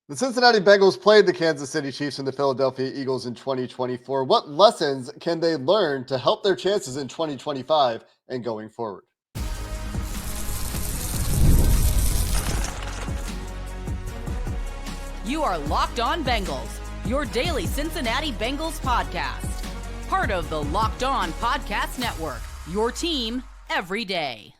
The Cincinnati Bengals played the Kansas City Chiefs and the Philadelphia Eagles in 2024. What lessons can they learn to help their chances in 2025 and going forward? You are Locked On Bengals, your daily Cincinnati Bengals podcast. Part of the Locked On Podcast Network, your team every day.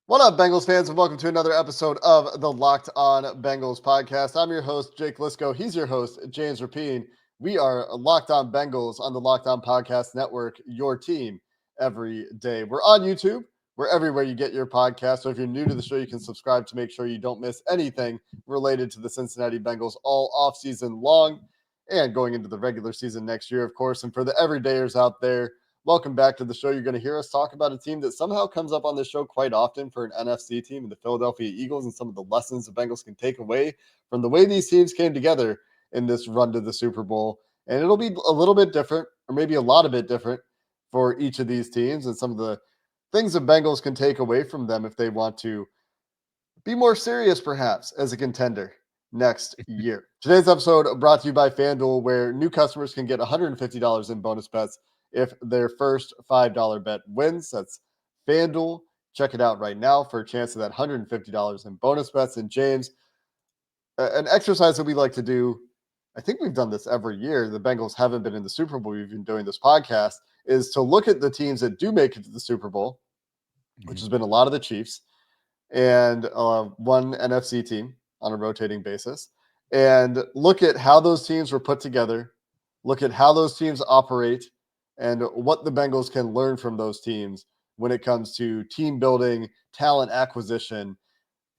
What up, Bengals fans, and welcome to another episode of the Locked On Bengals podcast. I'm your host, Jake Liscow. He's your host, James Rapien. We are Locked On Bengals on the Locked On Podcast Network, your team every day. We're on YouTube. We're everywhere you get your podcast. So if you're new to the show, you can subscribe to make sure you don't miss anything related to the Cincinnati Bengals all offseason long and going into the regular season next year, of course. And for the everydayers out there, welcome back to the show. You're going to hear us talk about a team that somehow comes up on this show quite often for an NFC team, the Philadelphia Eagles, and some of the lessons the Bengals can take away from the way these teams came together in this run to the Super Bowl. And it'll be a little bit different, or maybe a lot of bit different for each of these teams and some of the things the Bengals can take away from them if they want to be more serious, perhaps, as a contender next year. Today's episode brought to you by FanDuel, where new customers can get $150 in bonus bets if their first $5 bet wins. That's FanDuel. Check it out right now for a chance of that $150 in bonus bets. And James, an exercise that we like to do, I think we've done this every year. The Bengals haven't been in the Super Bowl. We've been doing this podcast, is to look at the teams that do make it to the Super Bowl, which has been a lot of the Chiefs, and one NFC team on a rotating basis, and look at how those teams were put together, look at how those teams operate, and what the Bengals can learn from those teams when it comes to team building, talent acquisition,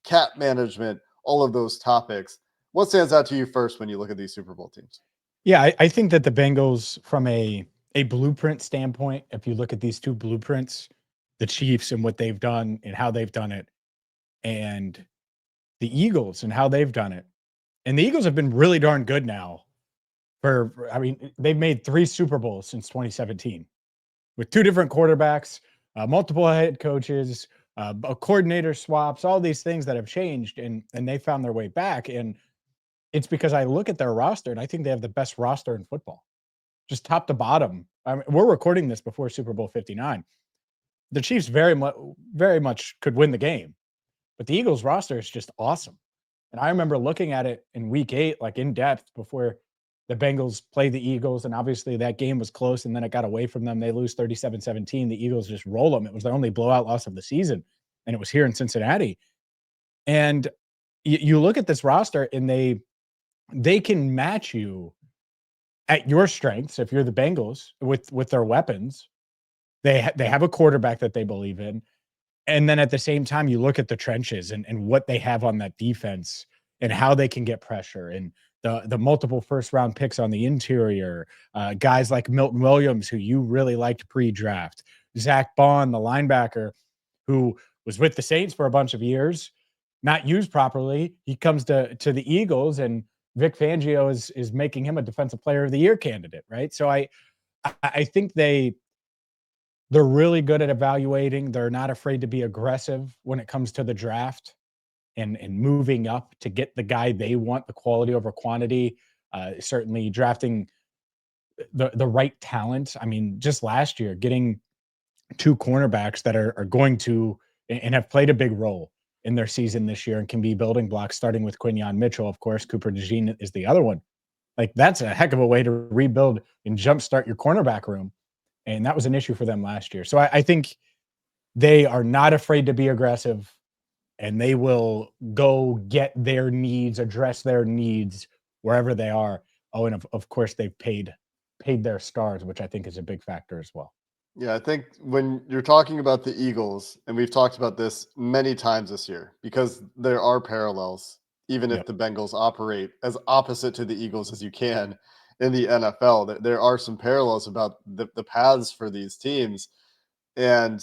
cap management, all of those topics. What stands out to you first when you look at these Super Bowl teams? Yeah, I think that the Bengals, from a blueprint standpoint, if you look at these two blueprints, the Chiefs and what they've done and how they've done it, and the Eagles and how they've done it. And the Eagles have been really darn good now. They've made 3 Super Bowls since 2017 with 2 different quarterbacks, multiple head coaches, coordinator swaps, all these things that have changed, and they found their way back. And it's because I look at their roster and I think they have the best roster in football, just top to bottom. I mean, we're recording this before Super Bowl 59. The Chiefs very much could win the game, but the Eagles roster is just awesome. And I remember looking at it in week 8, like in depth, before the Bengals played the Eagles. And obviously that game was close and then it got away from them. They lose 37-17. The Eagles just roll them. It was their only blowout loss of the season. And it was here in Cincinnati. And you look at this roster and they can match you at your strengths. If you're the Bengals with their weapons, they have a quarterback that they believe in. And then at the same time, you look at the trenches and what they have on that defense and how they can get pressure and the multiple first-round picks on the interior, guys like Milton Williams, who you really liked pre-draft, Zach Bond, the linebacker, who was with the Saints for a bunch of years, not used properly. He comes to the Eagles, and Vic Fangio is making him a Defensive Player of the Year candidate, right? So I think they're really good at evaluating. They're not afraid to be aggressive when it comes to the draft and moving up to get the guy they want, the quality over quantity, certainly drafting the right talent. I mean, just last year, getting 2 cornerbacks that are going to and have played a big role in their season this year and can be building blocks, starting with Quinyon Mitchell. Of course, Cooper DeJean is the other one. Like, that's a heck of a way to rebuild and jumpstart your cornerback room. And that was an issue for them last year. So I think they are not afraid to be aggressive, and they will go get their needs, address their needs wherever they are. Oh, and of course, they've paid their stars, which I think is a big factor as well. Yeah, I think when you're talking about the Eagles, and we've talked about this many times this year, because there are parallels, even if the Bengals operate as opposite to the Eagles as you can in the NFL. There are some parallels about the paths for these teams. And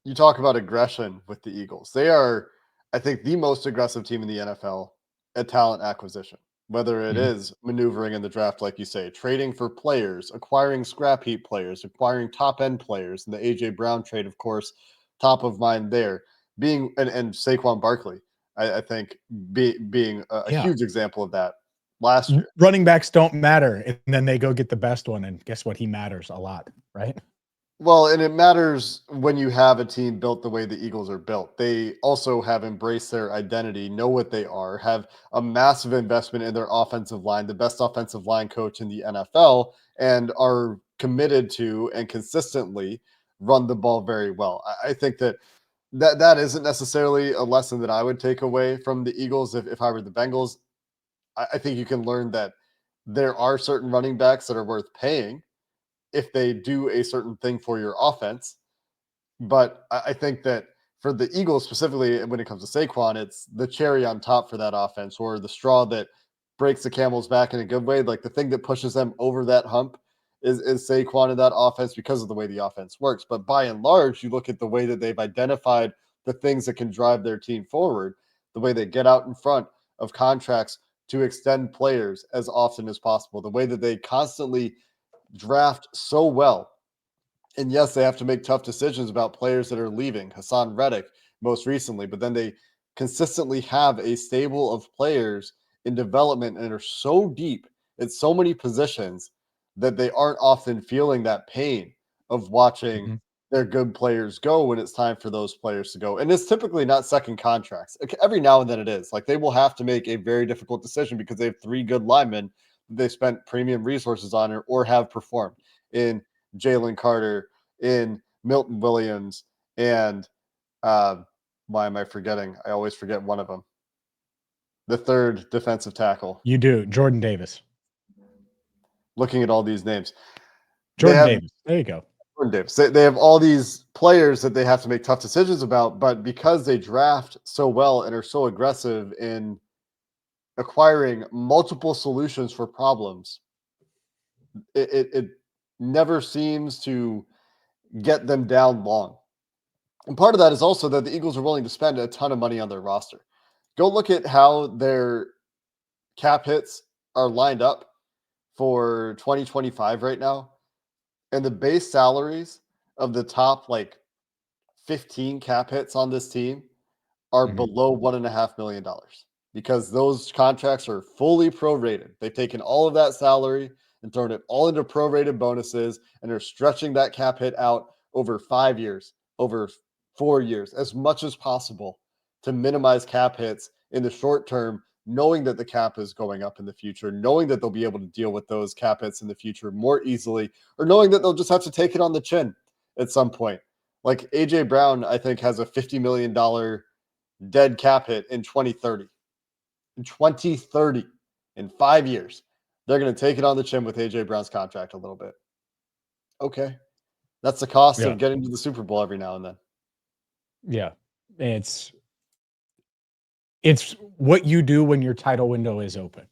you talk about aggression with the Eagles. They are, I think, the most aggressive team in the NFL at talent acquisition, whether it is maneuvering in the draft, like you say, trading for players, acquiring scrap heap players, acquiring top end players, and the AJ Brown trade, of course, top of mind there, being and Saquon Barkley I think being a huge example of that last year. Running backs don't matter, and then they go get the best one, and guess what? He matters a lot, right? Well, and it matters when you have a team built the way the Eagles are built. They also have embraced their identity, know what they are, have a massive investment in their offensive line, the best offensive line coach in the NFL, and are committed to and consistently run the ball very well. I think that isn't necessarily a lesson that I would take away from the Eagles if I were the Bengals. I think you can learn that there are certain running backs that are worth paying if they do a certain thing for your offense. But I think that for the Eagles specifically, when it comes to Saquon, it's the cherry on top for that offense, or the straw that breaks the camel's back in a good way. Like the thing that pushes them over that hump is Saquon in that offense because of the way the offense works. But by and large, you look at the way that they've identified the things that can drive their team forward, the way they get out in front of contracts to extend players as often as possible, the way that they constantly draft so well. And yes, they have to make tough decisions about players that are leaving, Hassan Reddick most recently, but then they consistently have a stable of players in development and are so deep at so many positions that they aren't often feeling that pain of watching Mhm. their good players go when it's time for those players to go. And it's typically not second contracts. Every now and then it is. Like they will have to make a very difficult decision because they have three good linemen that they spent premium resources on or have performed in Jalen Carter, in Milton Williams, and uh, why am I forgetting? I always forget one of them. The third defensive tackle. You do. Jordan Davis. Looking at all these names, they Jordan have Davis. There you go. Jordan Davis. They have all these players that they have to make tough decisions about, but because they draft so well and are so aggressive in acquiring multiple solutions for problems, it never seems to get them down long. And part of that is also that the Eagles are willing to spend a ton of money on their roster. Go look at how their cap hits are lined up for 2025 right now. And the base salaries of the top like 15 cap hits on this team are Mhm. below $1.5 million because those contracts are fully prorated. They've taken all of that salary and thrown it all into prorated bonuses and are stretching that cap hit out over 5 years, over 4 years, as much as possible to minimize cap hits in the short term, knowing that the cap is going up in the future, knowing that they'll be able to deal with those cap hits in the future more easily, or knowing that they'll just have to take it on the chin at some point. Like AJ Brown, I think, has a $50 million dead cap hit in 2030. In 2030, in 5 years, they're going to take it on the chin with AJ Brown's contract a little bit. Okay. That's the cost Yeah. of getting to the Super Bowl every now and then. Yeah. It's what you do when your title window is open.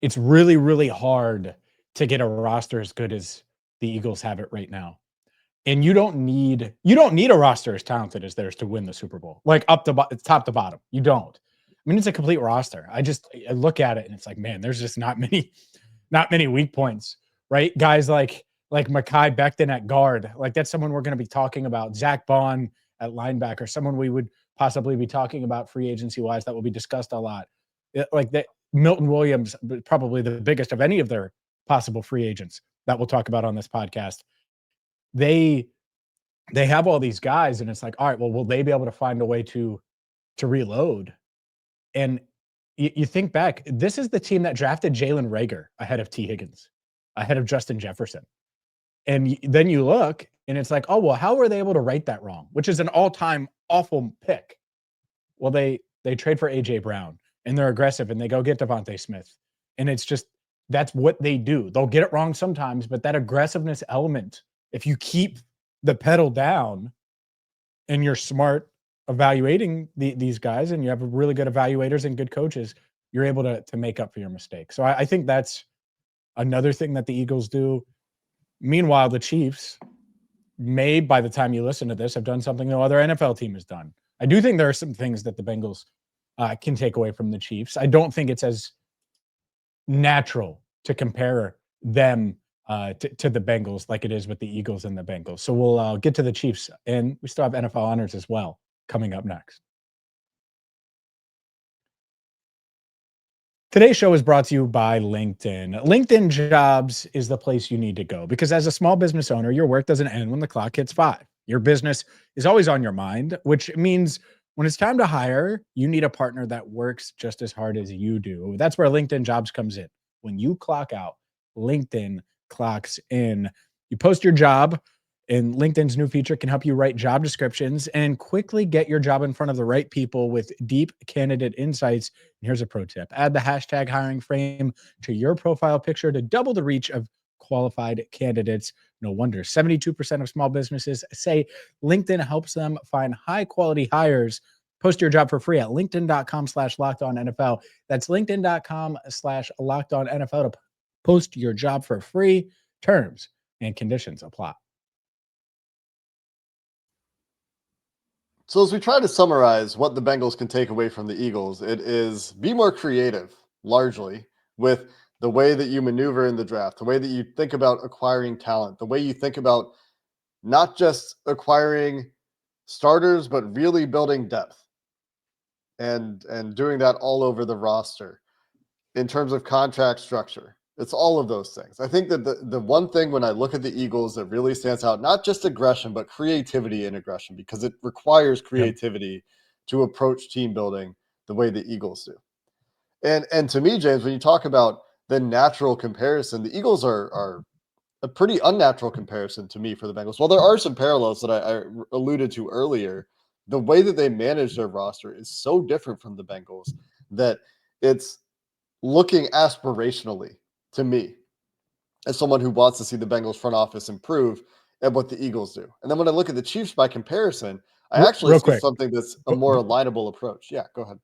It's really, really hard to get a roster as good as the Eagles have it right now. And you don't need a roster as talented as theirs to win the Super Bowl. Like top to bottom. You don't. I mean, it's a complete roster. I look at it and it's like, man, there's just not many weak points, right? Guys like Mekhi Becton at guard, like that's someone we're going to be talking about. Zach Bond at linebacker, someone we would possibly be talking about free agency wise that will be discussed a lot. Like that, Milton Williams, probably the biggest of any of their possible free agents that we'll talk about on this podcast. They have all these guys, and it's like, all right, well, will they be able to find a way to reload? And you think back, this is the team that drafted Jalen Reagor ahead of T. Higgins, ahead of Justin Jefferson. And then you look, and it's like, oh, well, how were they able to write that wrong? Which is an all-time awful pick. Well, they trade for AJ Brown, and they're aggressive, and they go get Devontae Smith. And it's just, that's what they do. They'll get it wrong sometimes, but that aggressiveness element, if you keep the pedal down and you're smart evaluating these guys and you have really good evaluators and good coaches, you're able to make up for your mistakes. So I think that's another thing that the Eagles do. Meanwhile, the Chiefs may, by the time you listen to this, have done something no other NFL team has done. I do think there are some things that the Bengals can take away from the Chiefs. I don't think it's as natural to compare them to the Bengals like it is with the Eagles and the Bengals. So we'll get to the Chiefs, and we still have NFL honors as well coming up next. Today's show is brought to you by LinkedIn. LinkedIn Jobs is the place you need to go because as a small business owner, your work doesn't end when the clock hits 5. Your business is always on your mind, which means when it's time to hire, you need a partner that works just as hard as you do. That's where LinkedIn Jobs comes in. When you clock out, LinkedIn clocks in. You post your job, and LinkedIn's new feature can help you write job descriptions and quickly get your job in front of the right people with deep candidate insights. And here's a pro tip. Add the hashtag hiring frame to your profile picture to double the reach of qualified candidates. No wonder 72% of small businesses say LinkedIn helps them find high quality hires. Post your job for free at linkedin.com/lockedonnfl. That's linkedin.com/lockedonnfl to post your job for free. Terms and conditions apply. So as we try to summarize what the Bengals can take away from the Eagles, it is be more creative, largely, with the way that you maneuver in the draft, the way that you think about acquiring talent, the way you think about not just acquiring starters, but really building depth and doing that all over the roster in terms of contract structure. It's all of those things. I think that the one thing when I look at the Eagles that really stands out, not just aggression, but creativity and aggression, because it requires Yep. creativity to approach team building the way the Eagles do. And to me, James, when you talk about the natural comparison, the Eagles are a pretty unnatural comparison to me for the Bengals. While there are some parallels that I alluded to earlier, the way that they manage their roster is so different from the Bengals that it's looking aspirationally to me as someone who wants to see the Bengals front office improve at what the Eagles do. And then when I look at the Chiefs by comparison, I actually Real see quick. something that's a more alignable approach. Yeah, go ahead.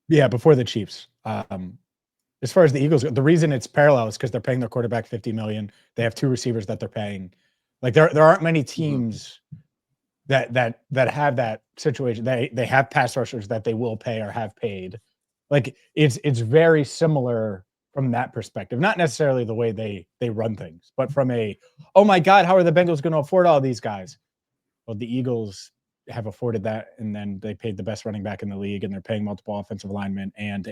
Yeah, before the Chiefs. As far as the Eagles, the reason it's parallel is because they're paying their quarterback $50 million. They have 2 receivers that they're paying. Like there aren't many teams that have that situation. They have pass rushers that they will pay or have paid. Like it's very similar from that perspective. Not necessarily the way they run things, but from a, oh my God, how are the Bengals going to afford all these guys? Well, the Eagles have afforded that, and then they paid the best running back in the league, and they're paying multiple offensive linemen, and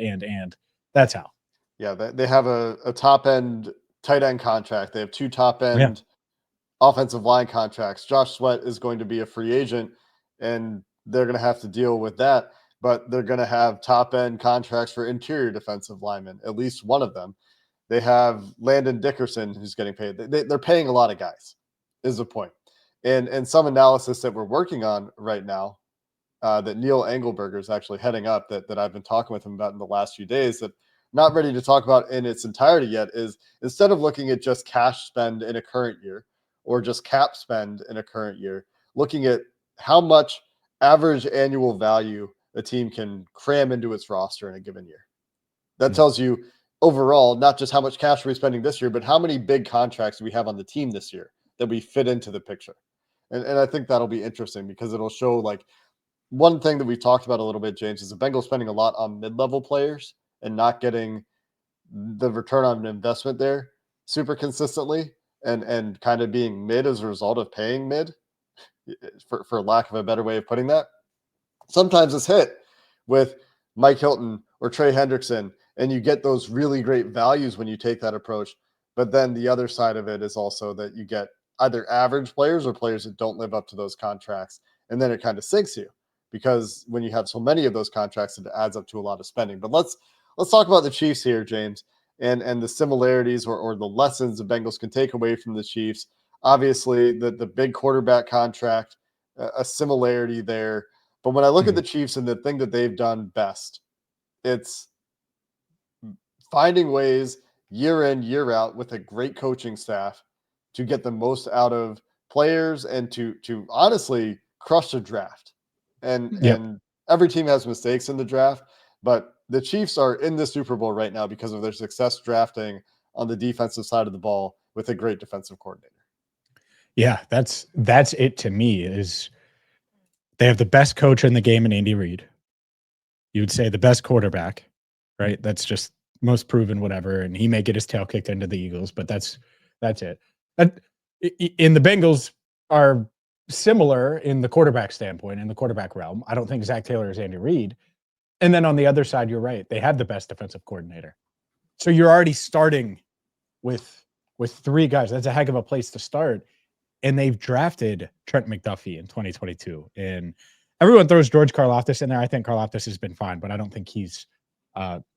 that's how. Yeah, they have a top end tight end contract. They have 2 top Yeah. end offensive line contracts. Josh Sweat is going to be a free agent, and they're going to have to deal with that. But they're going to have top end contracts for interior defensive linemen, at least one of them. They have Landon Dickerson who's getting paid. They're paying a lot of guys, is the point. And some analysis that we're working on right now, that Neil Engelberger is actually heading up, that I've been talking with him about in the last few days, that not ready to talk about in its entirety yet, is instead of looking at just cash spend in a current year or just cap spend in a current year, looking at how much average annual value a team can cram into its roster in a given year. That tells you overall, not just how much cash we're spending this year, but how many big contracts we have on the team this year that we fit into the picture. And I think that'll be interesting because it'll show, like, one thing that we've talked about a little bit, James, is the Bengals spending a lot on mid-level players and not getting the return on investment there super consistently, and kind of being mid as a result of paying mid, for lack of a better way of putting that. Sometimes it's hit with Mike Hilton or Trey Hendrickson, and you get those really great values when you take that approach. But then the other side of it is also that you get either average players or players that don't live up to those contracts. And then it kind of sinks you, because when you have so many of those contracts, it adds up to a lot of spending. But let's talk about the Chiefs here, James, and the similarities or the lessons the Bengals can take away from the Chiefs. Obviously, the big quarterback contract, a similarity there. But when I look at the Chiefs and the thing that they've done best, it's finding ways year in, year out with a great coaching staff to get the most out of players and to honestly crush the draft. And Yep. and every team has mistakes in the draft, but the Chiefs are in the Super Bowl right now because of their success drafting on the defensive side of the ball with a great defensive coordinator. Yeah, that's it to me. Is they have the best coach in the game in Andy Reid. You would say the best quarterback, right? That's just most proven, whatever. And he may get his tail kicked into the Eagles, but that's it. And in the Bengals are similar in the quarterback standpoint, in the quarterback realm. I don't think Zach Taylor is Andy Reid. And then on the other side, you're right. They have the best defensive coordinator. So you're already starting with 3 guys. That's a heck of a place to start. And they've drafted Trent McDuffie in 2022. And everyone throws George Karlaftis in there. I think Karlaftis has been fine, but I don't think he's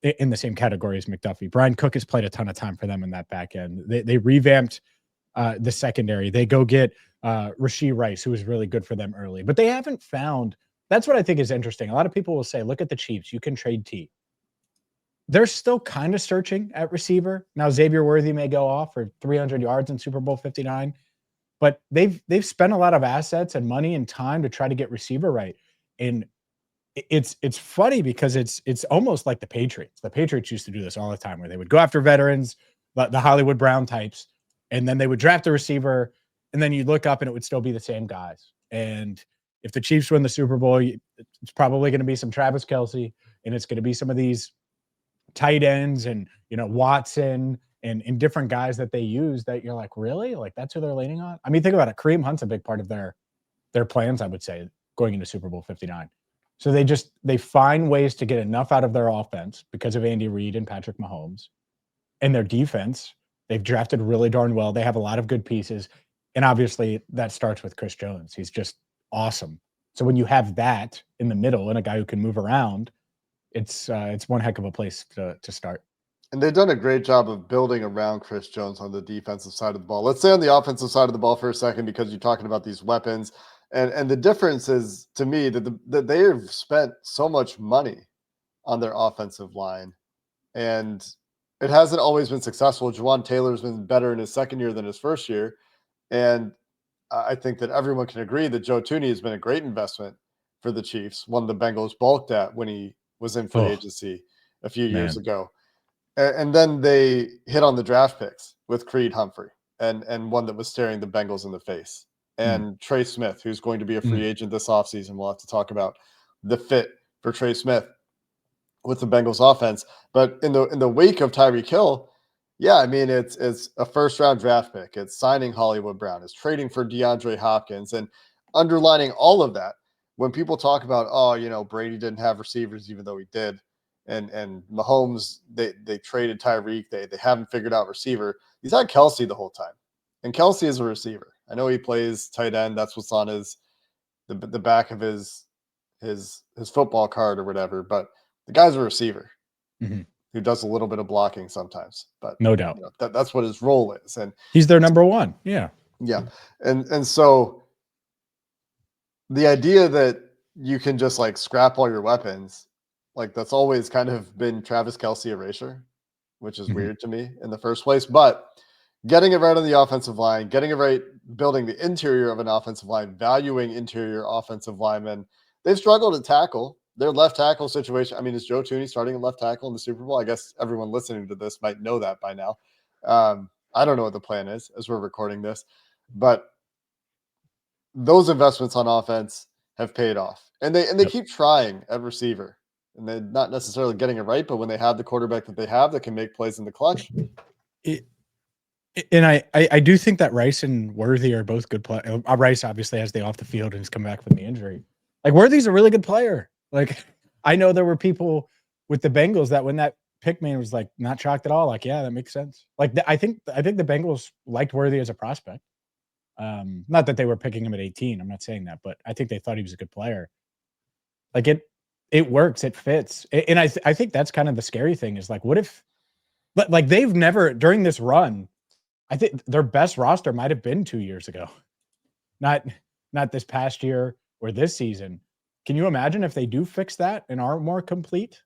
in the same category as McDuffie. Brian Cook has played a ton of time for them in that back end. They revamped the secondary. They go get Rashee Rice, who was really good for them early. But they haven't found – that's what I think is interesting. A lot of people will say, look at the Chiefs. You can trade T. They're still kind of searching at receiver. Now, Xavier Worthy may go off for 300 yards in Super Bowl 59. But they've spent a lot of assets and money and time to try to get receiver right. And it's funny because it's almost like the Patriots. The Patriots used to do this all the time where they would go after veterans, the Hollywood Brown types, and then they would draft a receiver, and then you'd look up and it would still be the same guys. And if the Chiefs win the Super Bowl, it's probably going to be some Travis Kelce, and it's going to be some of these tight ends and, Watson and different guys that they use that you're like, really? Like, that's who they're leaning on? I mean, think about it. Kareem Hunt's a big part of their plans, I would say, going into Super Bowl 59. So they find ways to get enough out of their offense because of Andy Reid and Patrick Mahomes. And their defense, they've drafted really darn well. They have a lot of good pieces. And obviously that starts with Chris Jones. He's just awesome. So when you have that in the middle and a guy who can move around, it's one heck of a place to start. And they've done a great job of building around Chris Jones on the defensive side of the ball. Let's stay on the offensive side of the ball for a second because you're talking about these weapons. And the difference is, to me, that they have spent so much money on their offensive line. And it hasn't always been successful. Jawan Taylor's been better in his second year than his first year. And I think that everyone can agree that Joe Thuney has been a great investment for the Chiefs, one the Bengals balked at when he was in free agency a few years ago. And then they hit on the draft picks with Creed Humphrey and one that was staring the Bengals in the face. And Trey Smith, who's going to be a free agent this offseason. We'll have to talk about the fit for Trey Smith with the Bengals offense. But in the wake of Tyreek Hill, yeah, I mean, it's a first-round draft pick. It's signing Hollywood Brown. It's trading for DeAndre Hopkins. And underlining all of that, when people talk about, Brady didn't have receivers even though he did, and Mahomes, they traded Tyreek. They haven't figured out receiver. He's had Kelce the whole time. And Kelce is a receiver. I know he plays tight end. That's what's on the back of his football card or whatever. But the guy's a receiver who does a little bit of blocking sometimes. But no doubt that's what his role is. And he's their number one. Yeah. Yeah. And so the idea that you can just like scrap all your weapons, like that's always kind of been Travis Kelce erasure, which is weird to me in the first place. But getting it right on the offensive line, getting it right, building the interior of an offensive line, valuing interior offensive linemen. They've struggled to tackle their left tackle situation. I mean, is Joe Thuney starting a left tackle in the Super Bowl? I guess everyone listening to this might know that by now. I don't know what the plan is as we're recording this, but those investments on offense have paid off. And they keep trying at receiver. And they're not necessarily getting it right, but when they have the quarterback that they have that can make plays in the clutch. And I do think that Rice and Worthy are both good players. Rice obviously has the off the field and he's come back from the injury. Like Worthy's a really good player. Like I know there were people with the Bengals that when that pick man was like not shocked at all. Like, yeah, that makes sense. Like I think the Bengals liked Worthy as a prospect. Not that they were picking him at 18. I'm not saying that, but I think they thought he was a good player. Like it works, it fits. And I think that's kind of the scary thing is like, what if, but like they've never during this run, I think their best roster might have been 2 years ago, not this past year or this season. Can you imagine if they do fix that and are more complete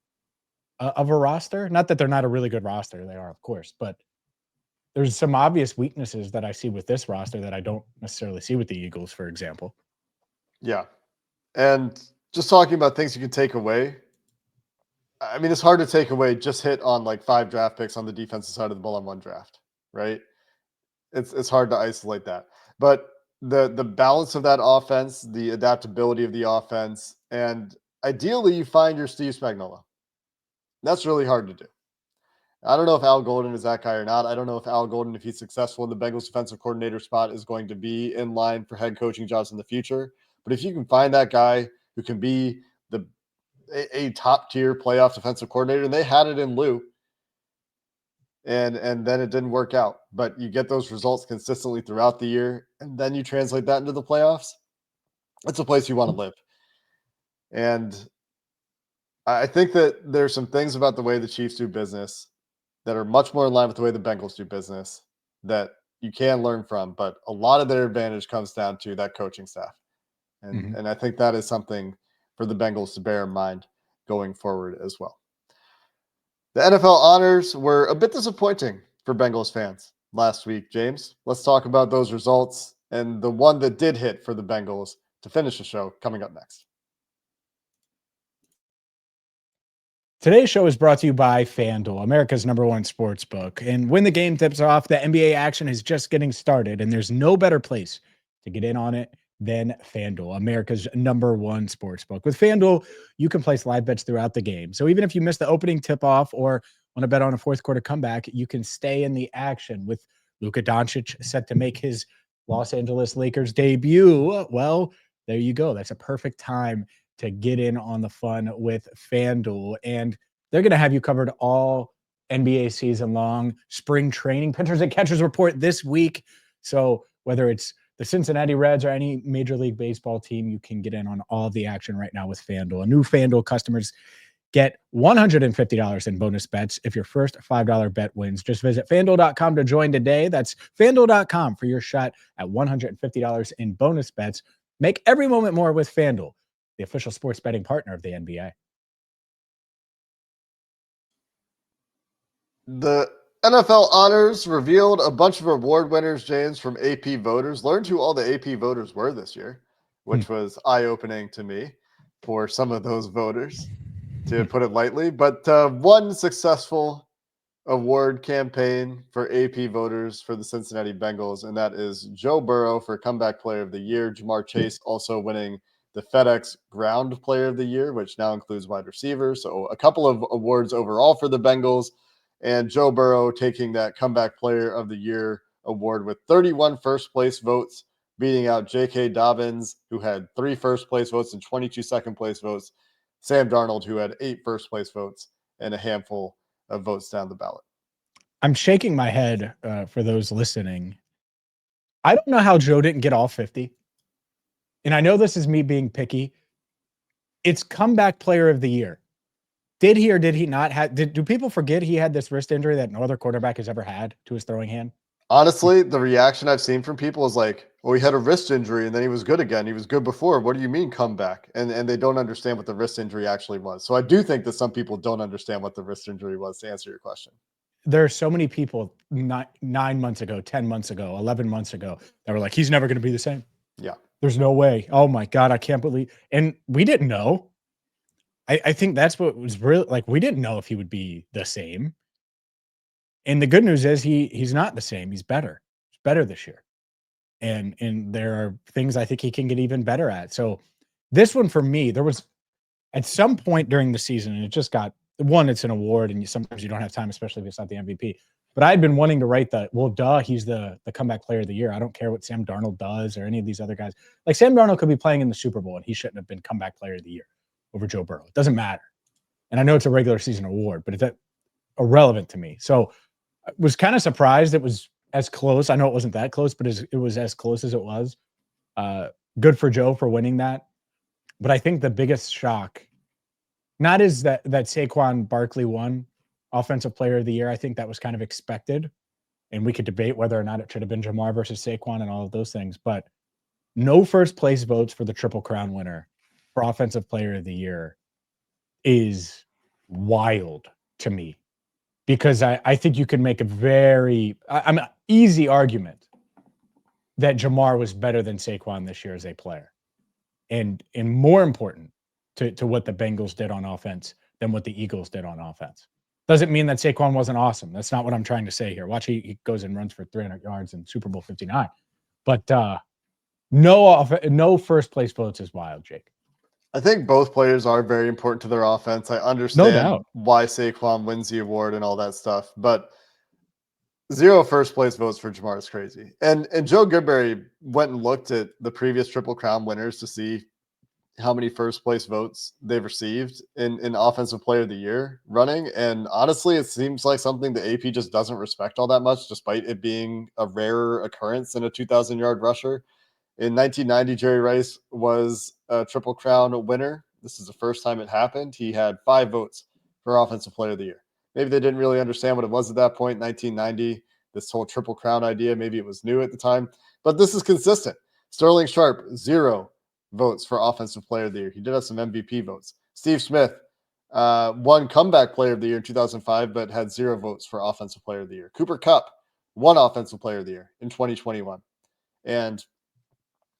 of a roster? Not that they're not a really good roster. They are, of course, but there's some obvious weaknesses that I see with this roster that I don't necessarily see with the Eagles, for example. Yeah. And just talking about things you can take away. I mean, it's hard to take away just hit on like 5 draft picks on the defensive side of the ball on one draft, right? It's hard to isolate that. But the balance of that offense, the adaptability of the offense, and ideally you find your Steve Spagnuolo. That's really hard to do. I don't know if Al Golden is that guy or not. I don't know if Al Golden, if he's successful in the Bengals defensive coordinator spot, is going to be in line for head coaching jobs in the future. But if you can find that guy who can be a top-tier playoff defensive coordinator, and they had it in Lou, and then it didn't work out. But you get those results consistently throughout the year, and then you translate that into the playoffs. That's a place you want to live. And I think that there's some things about the way the Chiefs do business that are much more in line with the way the Bengals do business that you can learn from. But a lot of their advantage comes down to that coaching staff. And I think that is something for the Bengals to bear in mind going forward as well. The NFL honors were a bit disappointing for Bengals fans last week, James. Let's talk about those results and the one that did hit for the Bengals to finish the show coming up next. Today's show is brought to you by FanDuel, America's #1 sports book. And when the game tips off, the NBA action is just getting started, and there's no better place to get in on it than FanDuel, America's #1 sports book. With FanDuel, you can place live bets throughout the game. So even if you miss the opening tip-off or want to bet on a fourth quarter comeback, you can stay in the action. With Luka Doncic set to make his Los Angeles Lakers debut, well, there you go. That's a perfect time to get in on the fun with FanDuel. And they're going to have you covered all NBA season long. Spring training, pitchers and catchers report this week. So whether it's the Cincinnati Reds or any Major League Baseball team, you can get in on all of the action right now with FanDuel. New FanDuel customers get $150 in bonus bets if your first $5 bet wins. Just visit FanDuel.com to join today. That's FanDuel.com for your shot at $150 in bonus bets. Make every moment more with FanDuel, the official sports betting partner of the NBA. The NFL honors revealed a bunch of award winners, James, from AP voters. Learned who all the AP voters were this year, which was eye-opening to me for some of those voters, to put it lightly. But one successful award campaign for AP voters for the Cincinnati Bengals, and that is Joe Burrow for Comeback Player of the Year. Jamar Chase also winning the FedEx Ground Player of the Year, which now includes wide receivers. So a couple of awards overall for the Bengals, and Joe Burrow taking that Comeback Player of the Year award with 31 first-place votes, beating out J.K. Dobbins, who had 3 first-place votes and 22 second-place votes, Sam Darnold, who had 8 first-place votes and a handful of votes down the ballot. I'm shaking my head for those listening. I don't know how Joe didn't get all 50. And I know this is me being picky. It's Comeback Player of the Year. Did he or did he not have? Do people forget he had this wrist injury that no other quarterback has ever had to his throwing hand? Honestly, the reaction I've seen from people is like, well, he had a wrist injury and then he was good again. He was good before. What do you mean comeback? And they don't understand what the wrist injury actually was. So I do think that some people don't understand what the wrist injury was, to answer your question. There are so many people 9 months ago, 10 months ago, 11 months ago that were like, he's never going to be the same. Yeah. There's no way. Oh my God, I can't believe. And we didn't know. I think that's what was really like. We didn't know if he would be the same. And the good news is he's not the same. He's better. He's better this year. And there are things I think he can get even better at. So this one for me, there was at some point during the season, and it just got one, it's an award, and sometimes you don't have time, especially if it's not the MVP. But I'd been wanting to write he's the Comeback Player of the Year. I don't care what Sam Darnold does or any of these other guys. Like Sam Darnold could be playing in the Super Bowl and he shouldn't have been Comeback Player of the Year over Joe Burrow. It doesn't matter. And I know it's a regular season award, but it's irrelevant to me. So I was kind of surprised it was as close. I know it wasn't that close, but it was as close as it was. Good for Joe for winning that. But I think the biggest shock, not is that Saquon Barkley won Offensive Player of the Year. I think that was kind of expected. And we could debate whether or not it should have been Jamar versus Saquon and all of those things. But no first place votes for the Triple Crown winner for Offensive Player of the Year is wild to me. Because I think you can make a very easy argument that Jamar was better than Saquon this year as a player. And more important to what the Bengals did on offense than what the Eagles did on offense. Doesn't mean that Saquon wasn't awesome. That's not what I'm trying to say here. Watch, he goes and runs for 300 yards in Super Bowl 59. But no first place votes is wild, Jake. I think both players are very important to their offense. I understand No doubt why Saquon wins the award and all that stuff, but 0 first place votes for Jamar is crazy. And Joe Goodberry went and looked at the previous Triple Crown winners to see how many first place votes they've received in offensive player of the year running. And honestly, it seems like something the AP just doesn't respect all that much, despite it being a rarer occurrence than a 2,000-yard rusher. In 1990, Jerry Rice was a Triple Crown winner. This is the first time it happened. He had 5 votes for offensive player of the year. Maybe they didn't really understand what it was at that point, 1990, this whole Triple Crown idea. Maybe it was new at the time, but this is consistent. Sterling Sharp, 0 votes for offensive player of the year. He did have some MVP votes. Steve Smith won comeback player of the year in 2005, but had 0 votes for offensive player of the year. Cooper Kupp won offensive player of the year in 2021. And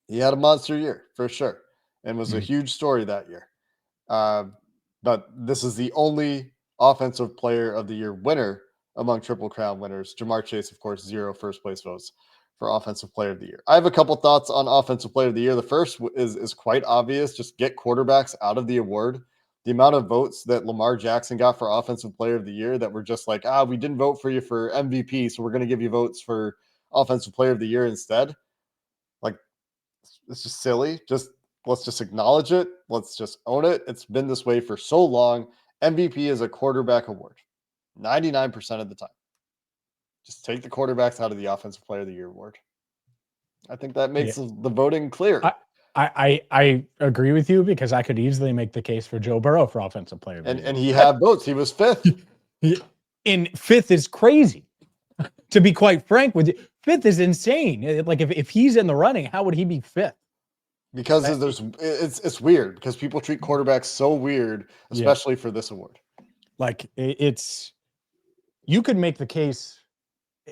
he had a monster year for sure and was a huge story that year. But this is the only offensive player of the year winner among Triple Crown winners. Jamar Chase, of course, 0 first place votes for offensive player of the year. I have a couple thoughts on offensive player of the year. The first is quite obvious. Just get quarterbacks out of the award. The amount of votes that Lamar Jackson got for offensive player of the year that were just like, we didn't vote for you for MVP, so we're going to give you votes for offensive player of the year instead. Like, it's just silly. Let's just acknowledge it. Let's just own it. It's been this way for so long. MVP is a quarterback award 99% of the time. Just take the quarterbacks out of the offensive player of the year award. I think that makes the voting clear. I agree with you, because I could easily make the case for Joe Burrow for offensive player of the year. And he had votes. He was 5th. In 5th is crazy. To be quite frank with you, 5th is insane. Like, if he's in the running, how would he be 5th? Because it's weird, because people treat quarterbacks so weird, especially for this award. Like, you could make the case,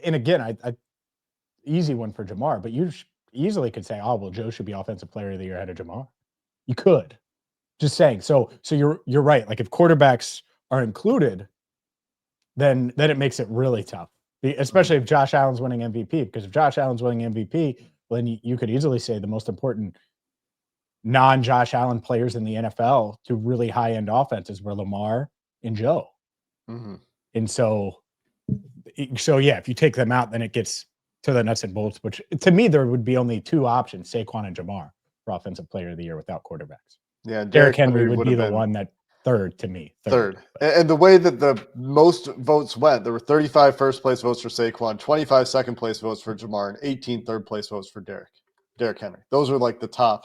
and again, I easy one for Jamar, but you easily could say, well, Joe should be offensive player of the year ahead of Jamar. You could. Just saying. So you're right. Like, if quarterbacks are included, then it makes it really tough, especially if Josh Allen's winning MVP. Because if Josh Allen's winning MVP, then you could easily say the most important non-Josh Allen players in the NFL to really high-end offenses were Lamar and Joe. Mm-hmm. And so yeah, if you take them out, then it gets to the nuts and bolts, which to me, there would be only 2 options, Saquon and Jamar, for offensive player of the year without quarterbacks. Yeah, Derrick Henry would be the one that third to me. Third. And the way that the most votes went, there were 35 first place votes for Saquon, 25 second place votes for Jamar, and 18 third place votes for Derrick Henry. Those are like the top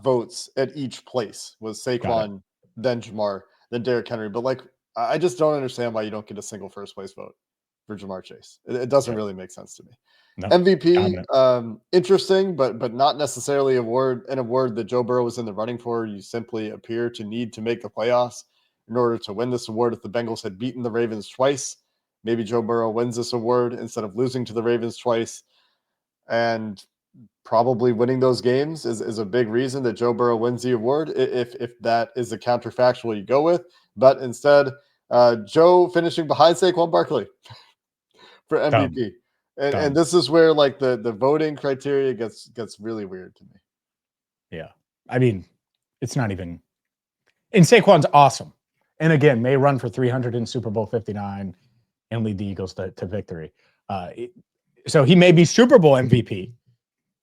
votes at each place was Saquon, then Jamar, then Derrick Henry. But like, I just don't understand why you don't get a single first place vote for Jamar Chase. It doesn't really make sense to me. No, MVP, interesting, but not necessarily an award that Joe Burrow was in the running for. You simply appear to need to make the playoffs in order to win this award. If the Bengals had beaten the Ravens twice, maybe Joe Burrow wins this award instead of losing to the Ravens twice. And probably winning those games is a big reason that Joe Burrow wins the award, if that is the counterfactual you go with. But instead, Joe finishing behind Saquon Barkley for MVP. And this is where like the voting criteria gets really weird to me. Yeah. I mean, it's not even, and Saquon's awesome. And again, may run for 300 in Super Bowl 59 and lead the Eagles to victory. So he may be Super Bowl MVP.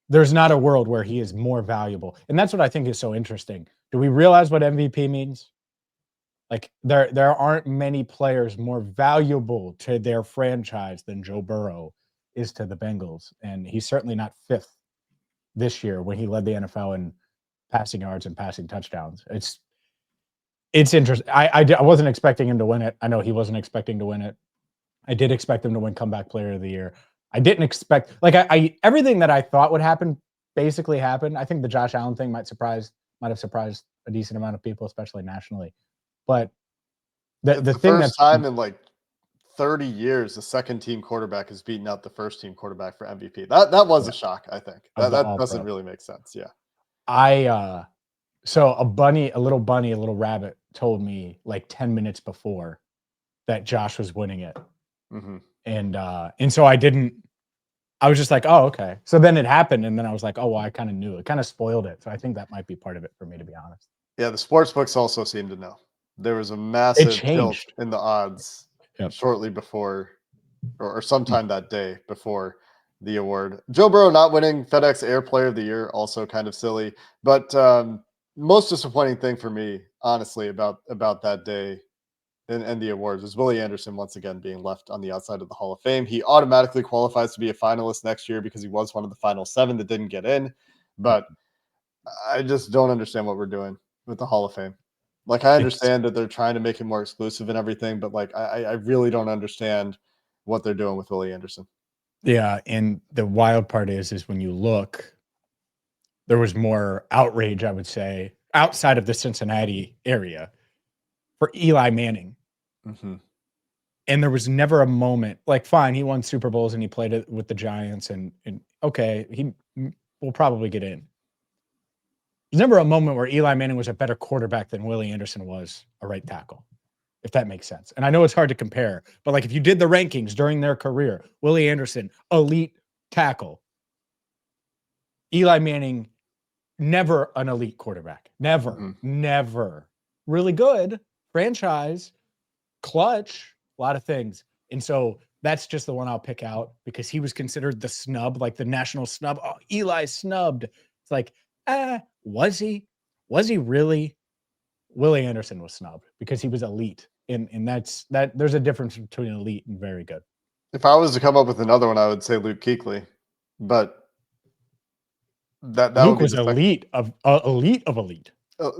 There's not a world where he is more valuable. And that's what I think is so interesting. Do we realize what MVP means? Like, there aren't many players more valuable to their franchise than Joe Burrow is to the Bengals. And he's certainly not 5th this year when he led the NFL in passing yards and passing touchdowns. It's interesting. I wasn't expecting him to win it. I know he wasn't expecting to win it. I did expect him to win comeback player of the year. I didn't expect, like, I everything that I thought would happen basically happened. I think the Josh Allen thing might have surprised a decent amount of people, especially nationally. But the thing that's time in like 30 years, the second team quarterback has beaten out the first team quarterback for MVP. That was a shock, I think. That doesn't really make sense. Yeah. So a little rabbit told me like 10 minutes before that Josh was winning it. Mm-hmm. And so I was just like, oh, okay. So then it happened. And then I was like, oh, well, I kind of knew it, kind of spoiled it. So I think that might be part of it for me, to be honest. Yeah. The sports books also seem to know. There was a massive tilt in the odds shortly before or sometime that day before the award. Joe Burrow not winning FedEx Air Player of the Year, also kind of silly. But most disappointing thing for me, honestly, about that day and the awards was Willie Anderson once again being left on the outside of the Hall of Fame. He automatically qualifies to be a finalist next year because he was one of the final 7 that didn't get in. But I just don't understand what we're doing with the Hall of Fame. Like, I understand that they're trying to make it more exclusive and everything, but like, I really don't understand what they're doing with Willie Anderson. Yeah, and the wild part is when you look, there was more outrage, I would say, outside of the Cincinnati area for Eli Manning. Mm-hmm. And there was never a moment, like, fine, he won Super Bowls and he played it with the Giants, and okay, he will probably get in. There's never a moment where Eli Manning was a better quarterback than Willie Anderson was a right tackle, if that makes sense. And I know it's hard to compare, but like if you did the rankings during their career, Willie Anderson, elite tackle. Eli Manning, never an elite quarterback. Never. Really good, franchise, clutch, a lot of things. And so that's just the one I'll pick out because he was considered the snub, like the national snub. Oh, Eli snubbed. It's like, was he? Was he really? Willie Anderson was snubbed because he was elite. And that's that. There's a difference between elite and very good. If I was to come up with another one, I would say Luke Kuechly, but that Luke would be was elite of elite.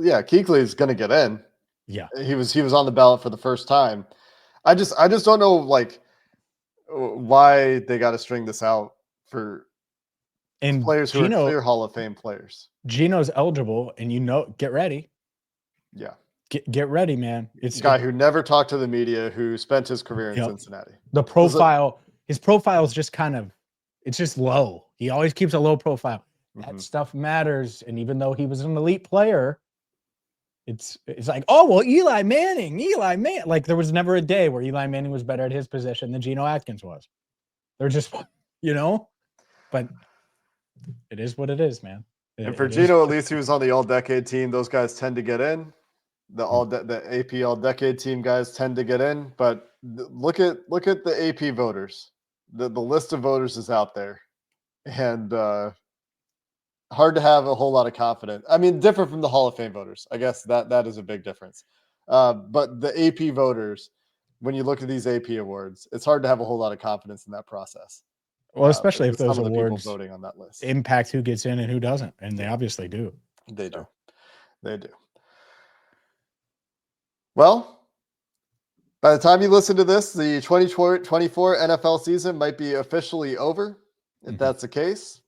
Yeah, Kuechly is going to get in. Yeah, he was on the ballot for the first time. I just don't know like why they got to string this out for players who are clear Hall of Fame players. Gino's eligible, and get ready. Yeah. Get ready, man. It's a guy who never talked to the media, who spent his career in Cincinnati. The profile, his profile is just it's just low. He always keeps a low profile. That stuff matters. And even though he was an elite player, it's like, oh, well, Eli Manning. Like there was never a day where Eli Manning was better at his position than Geno Atkins was. They're just, but it is what it is, man. And for Geno, at least he was on the all-decade team. Those guys tend to get in. The AP all-decade team guys tend to get in. But look at the AP voters. The list of voters is out there, and hard to have a whole lot of confidence. I mean, different from the Hall of Fame voters. I guess that is a big difference. But the AP voters, when you look at these AP awards, it's hard to have a whole lot of confidence in that process. Well, especially if those some of the awards people voting on that list impact who gets in and who doesn't, and they obviously do. They do. Well, by the time you listen to this, the 2024 NFL season might be officially over. If that's the case,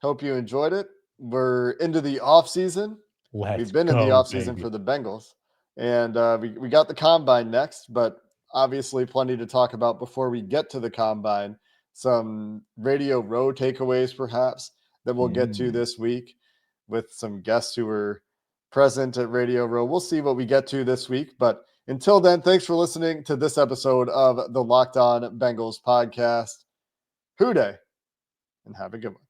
hope you enjoyed it. We're into the off season. We've been in the off season for the Bengals, and we got the combine next, but obviously plenty to talk about before we get to the combine. Some Radio Row takeaways, perhaps, that we'll get to this week with some guests who were present at Radio Row. We'll see what we get to this week. But until then, thanks for listening to this episode of the Locked On Bengals podcast. Hoo day, and have a good one.